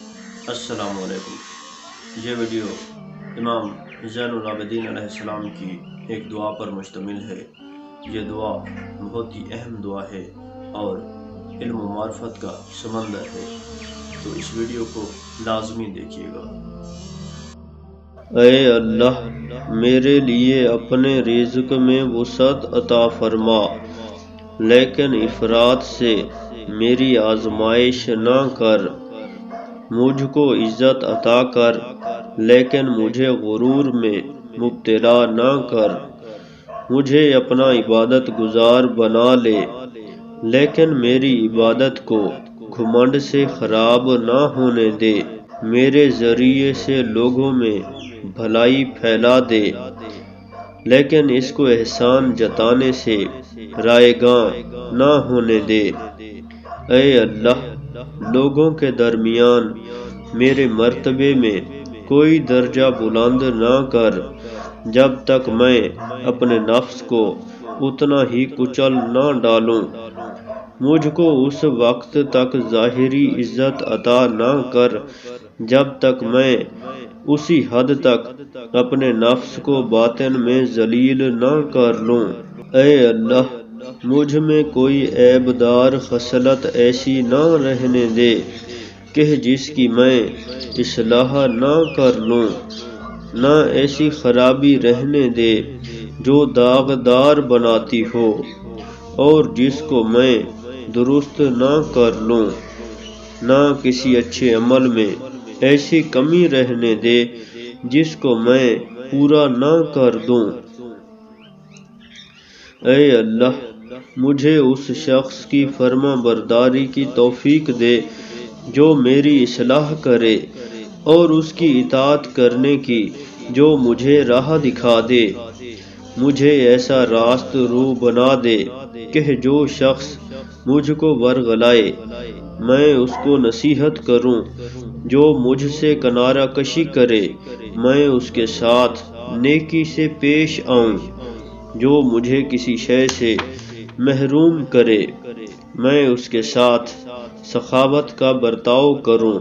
السلام علیکم۔ یہ ویڈیو امام زین العابدین علیہ السلام کی ایک دعا پر مشتمل ہے۔ یہ دعا بہت ہی اہم دعا ہے اور علم و معرفت کا سمندر ہے، تو اس ویڈیو کو لازمی دیکھیے گا۔ اے اللہ، میرے لیے اپنے رزق میں وسعت عطا فرما، لیکن افراط سے میری آزمائش نہ کر۔ مجھ کو عزت عطا کر، لیکن مجھے غرور میں مبتلا نہ کر۔ مجھے اپنا عبادت گزار بنا لے، لیکن میری عبادت کو گھمنڈ سے خراب نہ ہونے دے۔ میرے ذریعے سے لوگوں میں بھلائی پھیلا دے، لیکن اس کو احسان جتانے سے رائیگاں نہ ہونے دے۔ اے اللہ، لوگوں کے درمیان میرے مرتبے میں کوئی درجہ بلند نہ کر جب تک میں اپنے نفس کو اتنا ہی کچل نہ ڈالوں۔ مجھ کو اس وقت تک ظاہری عزت عطا نہ کر جب تک میں اسی حد تک اپنے نفس کو باطن میں ذلیل نہ کر لوں۔ اے اللہ، مجھ میں کوئی عیب دار خصلت ایسی نہ رہنے دے کہ جس کی میں اصلاح نہ کر لوں، نہ ایسی خرابی رہنے دے جو داغدار بناتی ہو اور جس کو میں درست نہ کر لوں، نہ کسی اچھے عمل میں ایسی کمی رہنے دے جس کو میں پورا نہ کر دوں۔ اے اللہ، مجھے اس شخص کی فرما برداری کی توفیق دے جو میری اصلاح کرے، اور اس کی اطاعت کرنے کی جو مجھے راہ دکھا دے۔ مجھے ایسا راست رو بنا دے کہ جو شخص مجھ کو ورغلائے میں اس کو نصیحت کروں، جو مجھ سے کنارہ کشی کرے میں اس کے ساتھ نیکی سے پیش آؤں، جو مجھے کسی شے سے محروم کرے میں اس کے ساتھ سخاوت کا برتاؤ کروں،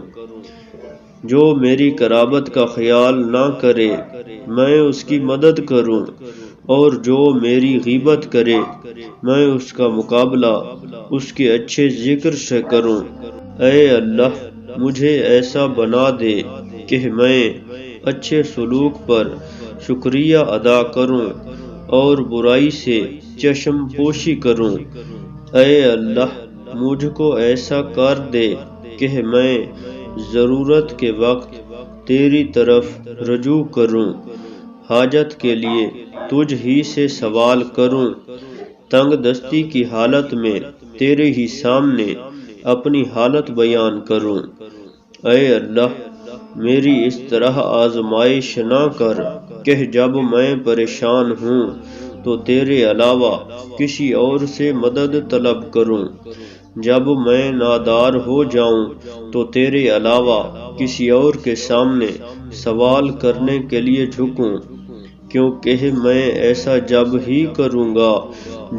جو میری قرابت کا خیال نہ کرے میں اس کی مدد کروں، اور جو میری غیبت کرے میں اس کا مقابلہ اس کے اچھے ذکر سے کروں۔ اے اللہ، مجھے ایسا بنا دے کہ میں اچھے سلوک پر شکریہ ادا کروں اور برائی سے چشم پوشی کروں۔ اے اللہ، مجھ کو ایسا کر دے کہ میں ضرورت کے وقت تیری طرف رجوع کروں، حاجت کے لیے تجھ ہی سے سوال کروں، تنگ دستی کی حالت میں تیرے ہی سامنے اپنی حالت بیان کروں۔ اے اللہ، میری اس طرح آزمائش نہ کر کہ جب میں پریشان ہوں تو تیرے علاوہ کسی اور سے مدد طلب کروں، جب میں نادار ہو جاؤں تو تیرے علاوہ کسی اور کے سامنے سوال کرنے کے لیے جھکوں، کیونکہ میں ایسا جب ہی کروں گا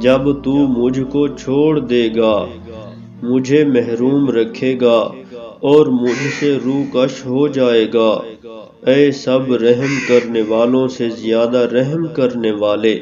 جب تو مجھ کو چھوڑ دے گا، مجھے محروم رکھے گا اور مجھ سے روکش ہو جائے گا۔ اے سب رحم کرنے والوں سے زیادہ رحم کرنے والے،